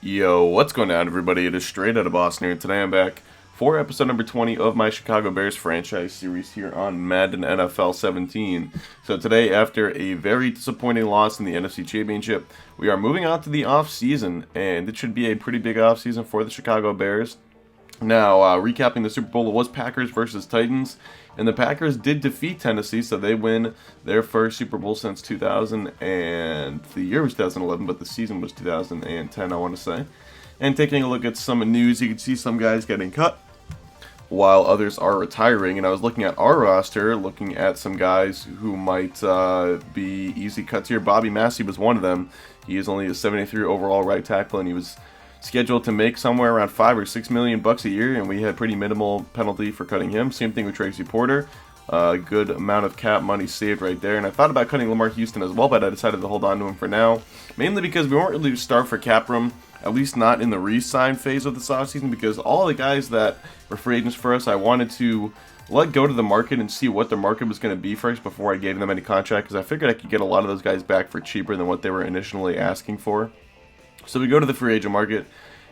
Yo, what's going on, everybody? It is Straight Outta Boston here, and today I'm back for episode number 20 of my Chicago Bears franchise series here on Madden NFL 17. So today, after a very disappointing loss in the NFC Championship, we are moving on to the offseason, and it should be a pretty big offseason for the Chicago Bears. Now, recapping the Super Bowl, it was Packers versus Titans, and the Packers did defeat Tennessee, so they win their first Super Bowl since 2000, and the year was 2011, but the season was 2010, I want to say. And taking a look at some news, you can see some guys getting cut, while others are retiring, and I was looking at our roster, looking at some guys who might be easy cuts here. Bobby Massey was one of them. He is only a 73 overall right tackle, and he was scheduled to make somewhere around $5 or $6 million a year, and we had pretty minimal penalty for cutting him. Same thing with Tracy Porter. Good amount of cap money saved right there. And I thought about cutting Lamar Houston as well, but I decided to hold on to him for now, mainly because we weren't really starved for cap room, at least not in the re-sign phase of this offseason, because all the guys that were free agents for us, I wanted to let go to the market and see what the market was going to be first before I gave them any contract, because I figured I could get a lot of those guys back for cheaper than what they were initially asking for. So we go to the free agent market,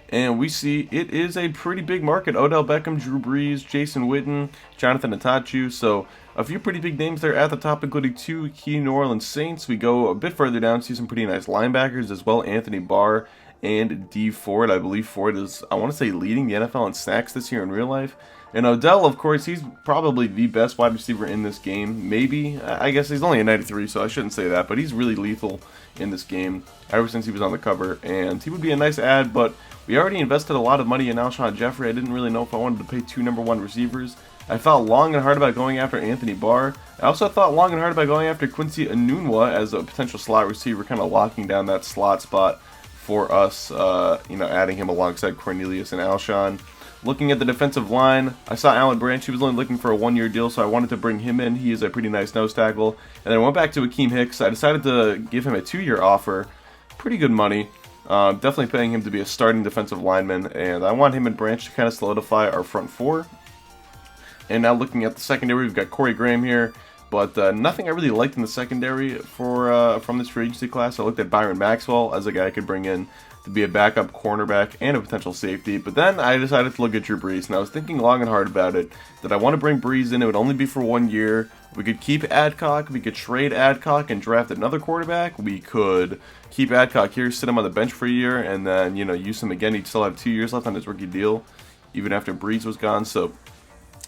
and we see it is a pretty big market. Odell Beckham, Drew Brees, Jason Witten, Jonathan Atachu. So a few pretty big names there at the top, including two key New Orleans Saints. We go a bit further down, see some pretty nice linebackers as well. Anthony Barr and D. Ford. I believe Ford is, I want to say, leading the NFL in sacks this year in real life. And Odell, of course, he's probably the best wide receiver in this game. Maybe. I guess he's only a 93, so I shouldn't say that. But he's really lethal in this game ever since he was on the cover. And he would be a nice add, but we already invested a lot of money in Alshon Jeffrey. I didn't really know if I wanted to pay two #1 receivers. I thought long and hard about going after Anthony Barr. I also thought long and hard about going after Quincy Enunwa as a potential slot receiver, kind of locking down that slot spot for us, adding him alongside Cornelius and Alshon. Looking at the defensive line, I saw Alan Branch. He was only looking for a one-year deal, so I wanted to bring him in. He is a pretty nice nose tackle. And then I went back to Akeem Hicks. I decided to give him a 2-year offer. Pretty good money. Definitely paying him to be a starting defensive lineman. And I want him and Branch to kind of solidify our front four. And now looking at the secondary, we've got Corey Graham here. But nothing I really liked in the secondary from this free agency class. I looked at Byron Maxwell as a guy I could bring in to be a backup cornerback and a potential safety. But then I decided to look at Drew Brees, and I was thinking long and hard about it, that I want to bring Brees in. It would only be for 1 year. We could keep Adcock, we could trade Adcock and draft another quarterback. We could keep Adcock here, sit him on the bench for a year, and then, use him again. He'd still have 2 years left on his rookie deal, even after Brees was gone. So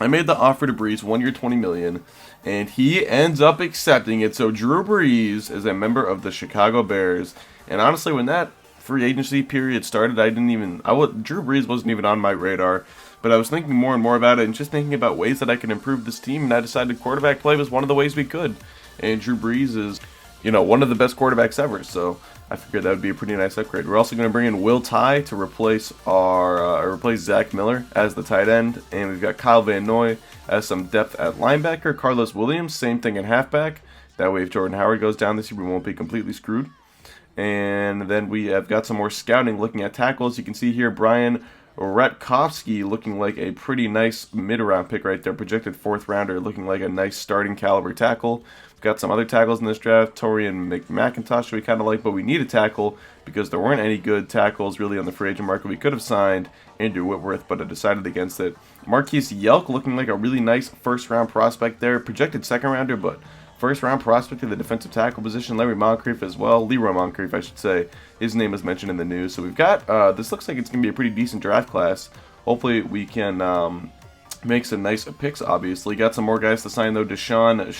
I made the offer to Brees, 1 year, $20 million, and he ends up accepting it. So Drew Brees is a member of the Chicago Bears, and honestly, when that free agency period started, Drew Brees wasn't even on my radar, but I was thinking more and more about it and just thinking about ways that I could improve this team, and I decided quarterback play was one of the ways we could. And Drew Brees is, one of the best quarterbacks ever, so I figured that would be a pretty nice upgrade. We're also going to bring in Will Tye to replace Zach Miller as the tight end, and we've got Kyle Van Noy as some depth at linebacker. Carlos Williams, same thing in halfback. That way, if Jordan Howard goes down this year, we won't be completely screwed. And then we have got some more scouting looking at tackles. You can see here Brian Ratkovsky looking like a pretty nice mid-round pick right there. Projected 4th rounder, looking like a nice starting caliber tackle. We've got some other tackles in this draft. Torian McIntosh we kind of like, but we need a tackle because there weren't any good tackles really on the free agent market. We could have signed Andrew Whitworth, but I decided against it. Marquise Yelk looking like a really nice first-round prospect there. Projected 2nd rounder, but first-round prospect at the defensive tackle position. Leroy Moncrief as well. Leroy Moncrief, I should say. His name was mentioned in the news. So we've got, this looks like it's going to be a pretty decent draft class. Hopefully we can make some nice picks, obviously. Got some more guys to sign, though. Deshaun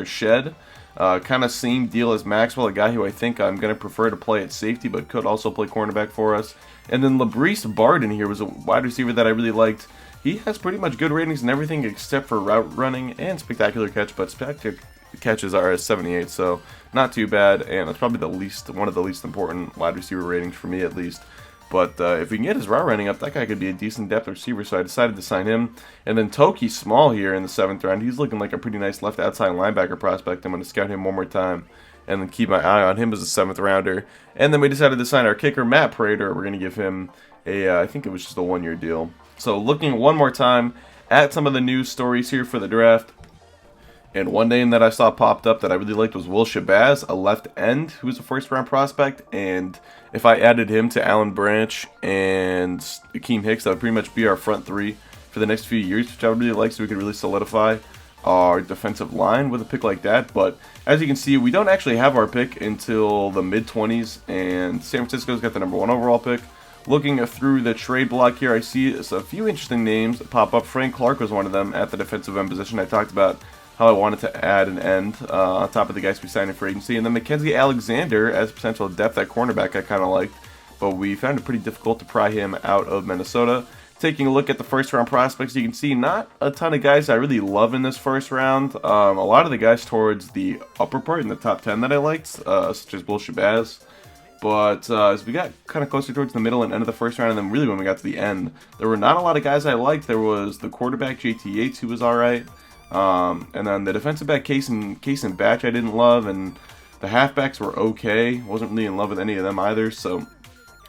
Shed. Kind of same deal as Maxwell, a guy who I think I'm going to prefer to play at safety, but could also play cornerback for us. And then LaBrice Barden here was a wide receiver that I really liked. He has pretty much good ratings and everything except for route running and spectacular catch, but spectacular catches are at 78, so not too bad, and that's probably one of the least important wide receiver ratings for me at least. But if we can get his route running up, that guy could be a decent depth receiver, so I decided to sign him. And then Toki Small here in the 7th round, he's looking like a pretty nice left outside linebacker prospect. I'm going to scout him one more time and then keep my eye on him as a 7th rounder. And then we decided to sign our kicker, Matt Prater. We're going to give him I think it was just a 1-year deal. So looking one more time at some of the news stories here for the draft. And one name that I saw popped up that I really liked was Will Shabazz, a left end who's a first round prospect. And if I added him to Alan Branch and Akeem Hicks, that would pretty much be our front three for the next few years, which I would really like, so we could really solidify our defensive line with a pick like that. But as you can see, we don't actually have our pick until the mid-20s, and San Francisco's got the #1 overall pick. Looking through the trade block here, I see a few interesting names pop up. Frank Clark was one of them at the defensive end position. I talked about how I wanted to add an end on top of the guys we signed in for agency. And then Mackenzie Alexander as potential depth at cornerback I kind of liked, but we found it pretty difficult to pry him out of Minnesota. Taking a look at the first round prospects, you can see not a ton of guys I really love in this first round. A lot of the guys towards the upper part in the top 10 that I liked, such as Will Shabazz. But as we got kind of closer towards the middle and end of the first round, and then really when we got to the end, there were not a lot of guys I liked. There was the quarterback JT Yates, who was alright. And then the defensive back Case and Batch I didn't love, and the halfbacks were okay. Wasn't really in love with any of them either, so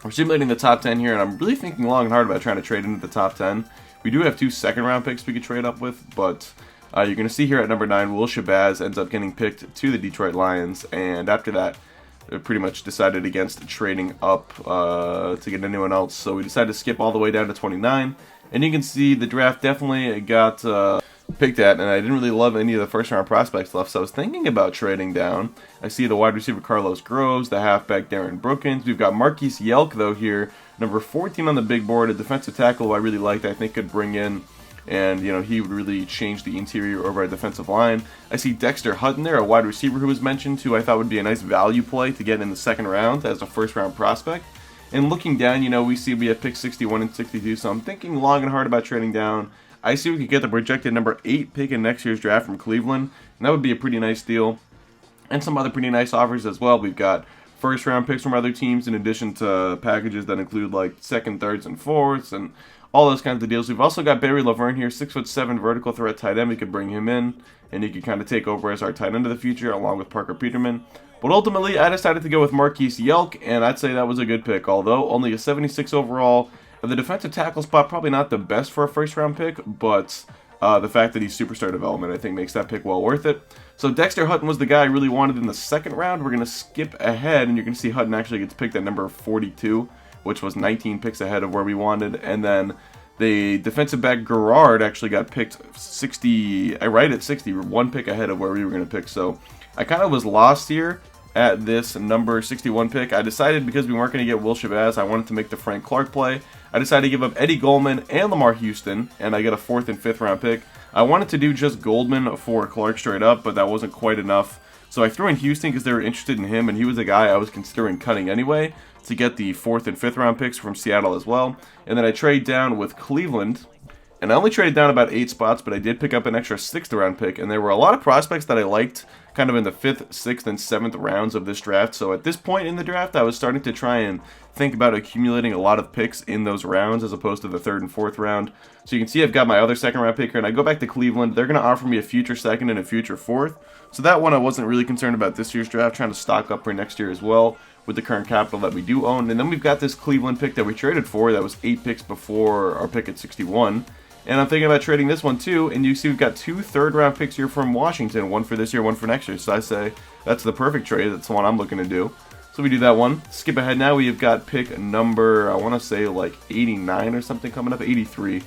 we're simulating the top 10 here, and I'm really thinking long and hard about trying to trade into the top 10. We do have 2 second-round picks we could trade up with, but you're going to see here at number 9, Will Shabazz ends up getting picked to the Detroit Lions, and after that, they pretty much decided against trading up to get anyone else, so we decided to skip all the way down to 29, and you can see the draft definitely got picked at, and I didn't really love any of the first round prospects left, so I was thinking about trading down. I see the wide receiver Carlos Groves, the halfback Darren Brookins. We've got Marquise Yelk though here, number 14 on the big board, a defensive tackle who I really liked, I think could bring in, and he would really change the interior over our defensive line. I see Dexter Hutton there, a wide receiver who was mentioned, who I thought would be a nice value play to get in the second round as a first round prospect. And looking down, we see we have picks 61 and 62, so I'm thinking long and hard about trading down. I see we could get the projected number 8 pick in next year's draft from Cleveland, and that would be a pretty nice deal. And some other pretty nice offers as well. We've got first round picks from other teams in addition to packages that include like second, thirds, and fourths, and all those kinds of deals. We've also got Barry Laverne here, 6'7" vertical threat tight end. We could bring him in, and he could kind of take over as our tight end of the future, along with Parker Peterman. But ultimately, I decided to go with Marquise Yelk, and I'd say that was a good pick. Although only a 76 overall, the defensive tackle spot probably not the best for a first round pick, but the fact that he's superstar development I think makes that pick well worth it. So Dexter Hutton was the guy I really wanted in the second round. We're going to skip ahead, and you're going to see Hutton actually gets picked at number 42, which was 19 picks ahead of where we wanted. And then the defensive back Garrard actually got picked right at 60, 1 pick ahead of where we were going to pick. So I kind of was lost here at this number 61 pick. I decided because we weren't going to get Will Shabazz, I wanted to make the Frank Clark play. I decided to give up Eddie Goldman and Lamar Houston, and I get a 4th and 5th round pick. I wanted to do just Goldman for Clark straight up, but that wasn't quite enough. So I threw in Houston because they were interested in him, and he was a guy I was considering cutting anyway to get the 4th and 5th round picks from Seattle as well. And then I trade down with Cleveland, and I only traded down about 8 spots, but I did pick up an extra 6th round pick, and there were a lot of prospects that I liked kind of in the 5th, 6th, and 7th rounds of this draft. So at this point in the draft, I was starting to try and think about accumulating a lot of picks in those rounds as opposed to the 3rd and 4th round. So you can see I've got my other 2nd round pick here, and I go back to Cleveland. They're going to offer me a future 2nd and a future 4th. So that one I wasn't really concerned about this year's draft, trying to stock up for next year as well with the current capital that we do own. And then we've got this Cleveland pick that we traded for that was 8 picks before our pick at 61. And I'm thinking about trading this one too, and you see we've got 2 third-round picks here from Washington, one for this year, one for next year. So I say that's the perfect trade. That's the one I'm looking to do. So we do that one. Skip ahead now. We've got pick number, I want to say like 89 or something coming up, 83.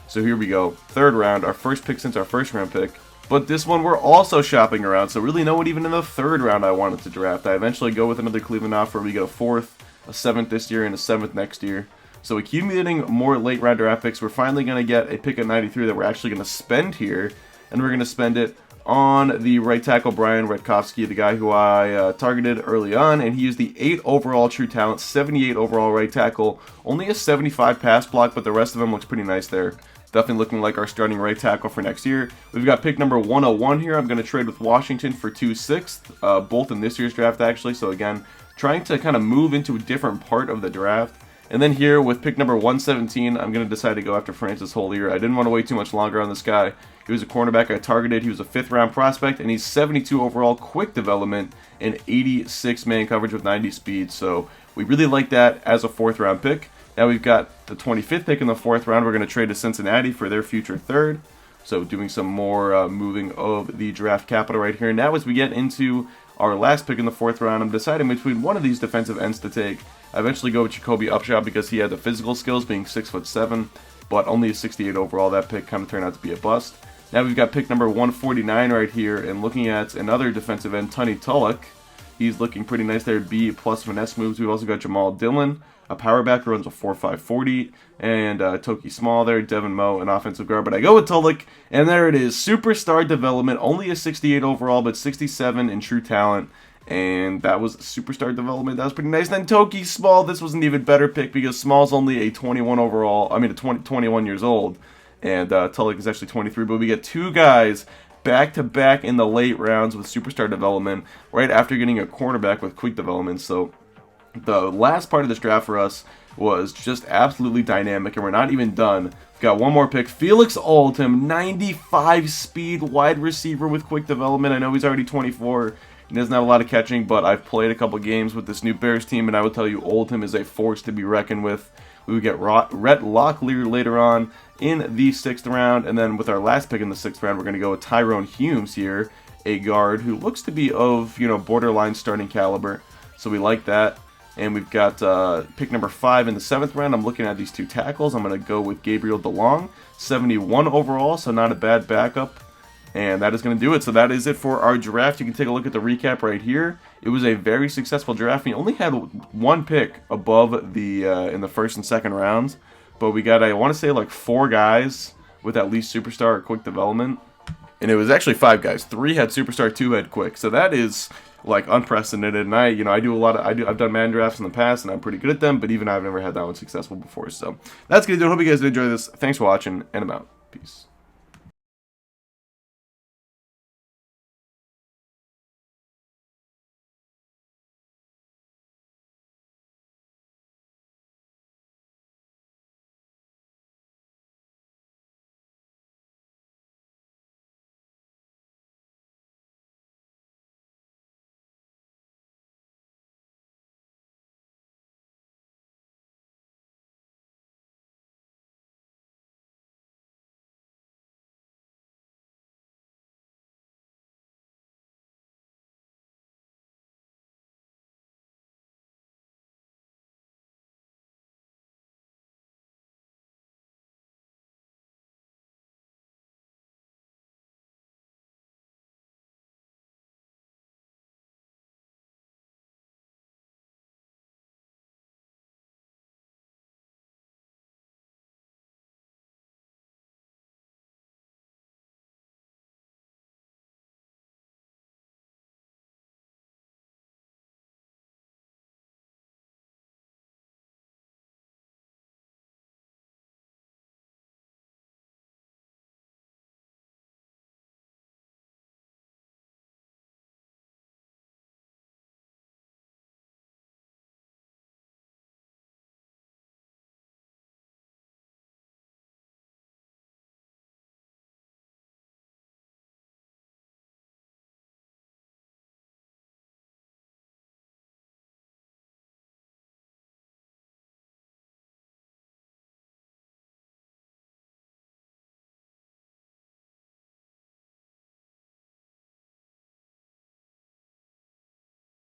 So here we go. 3rd round, our first pick since our 1st round pick. But this one we're also shopping around, so really no one even in the 3rd round I wanted to draft. I eventually go with another Cleveland offer. We get a 4th, a 7th this year, and a 7th next year. So accumulating more late round draft picks, we're finally going to get a pick at 93 that we're actually going to spend here. And we're going to spend it on the right tackle Brian Redkowski, the guy who I targeted early on. And he is the 8 overall true talent, 78 overall right tackle. Only a 75 pass block, but the rest of him looks pretty nice there. Definitely looking like our starting right tackle for next year. We've got pick number 101 here. I'm going to trade with Washington for 2 6th, both in this year's draft actually. So again, trying to kind of move into a different part of the draft. And then here with pick number 117, I'm going to decide to go after Francis Holier. I didn't want to wait too much longer on this guy. He was a cornerback I targeted. He was a 5th round prospect, and he's 72 overall, quick development, and 86 man coverage with 90 speed. So we really like that as a 4th round pick. Now we've got the 25th pick in the 4th round. We're going to trade to Cincinnati for their future 3rd. So doing some more moving of the draft capital right here. Now as we get into our last pick in the 4th round, I'm deciding between one of these defensive ends to take. I eventually go with Jacoby Upshaw because he had the physical skills, being 6'7", but only a 68 overall. That pick kind of turned out to be a bust. Now we've got pick number 149 right here, and looking at another defensive end, Tony Tulloch. He's looking pretty nice there. B plus finesse moves. We've also got Jamal Dillon, a power back who runs a 4.5 40, and Toki Small there, Devin Moe, an offensive guard. But I go with Tulloch, and there it is. Superstar development, only a 68 overall, but 67 in true talent. And that was superstar development. That was pretty nice. Then Toki Small, this was an even better pick because Small's only a 21 overall. I mean, 21 years old. And Tulloch is actually 23. But we get 2 guys back-to-back in the late rounds with superstar development right after getting a cornerback with quick development. So the last part of this draft for us was just absolutely dynamic, and we're not even done. We've got one more pick. Felix Oldham, 95 speed wide receiver with quick development. I know he's already 24. He doesn't have a lot of catching, but I've played a couple games with this new Bears team, and I would tell you Oldham is a force to be reckoned with. We would get Rhett Locklear later on in the 6th round, and then with our last pick in the 6th round, we're going to go with Tyrone Humes here, a guard who looks to be of, borderline starting caliber. So we like that. And we've got pick number 5 in the 7th round. I'm looking at these 2 tackles. I'm going to go with Gabriel DeLong, 71 overall, so not a bad backup. And that is going to do it. So that is it for our draft. You can take a look at the recap right here. It was a very successful draft. We only had 1 pick above the in the 1st and 2nd rounds. But we got, I want to say, like 4 guys with at least superstar or quick development. And it was actually 5 guys. 3 had superstar, 2 had quick. So that is like unprecedented. And I've done Madden drafts in the past, and I'm pretty good at them. But even I've never had that one successful before. So that's gonna do it. Hope you guys did enjoy this. Thanks for watching, and I'm out. Peace.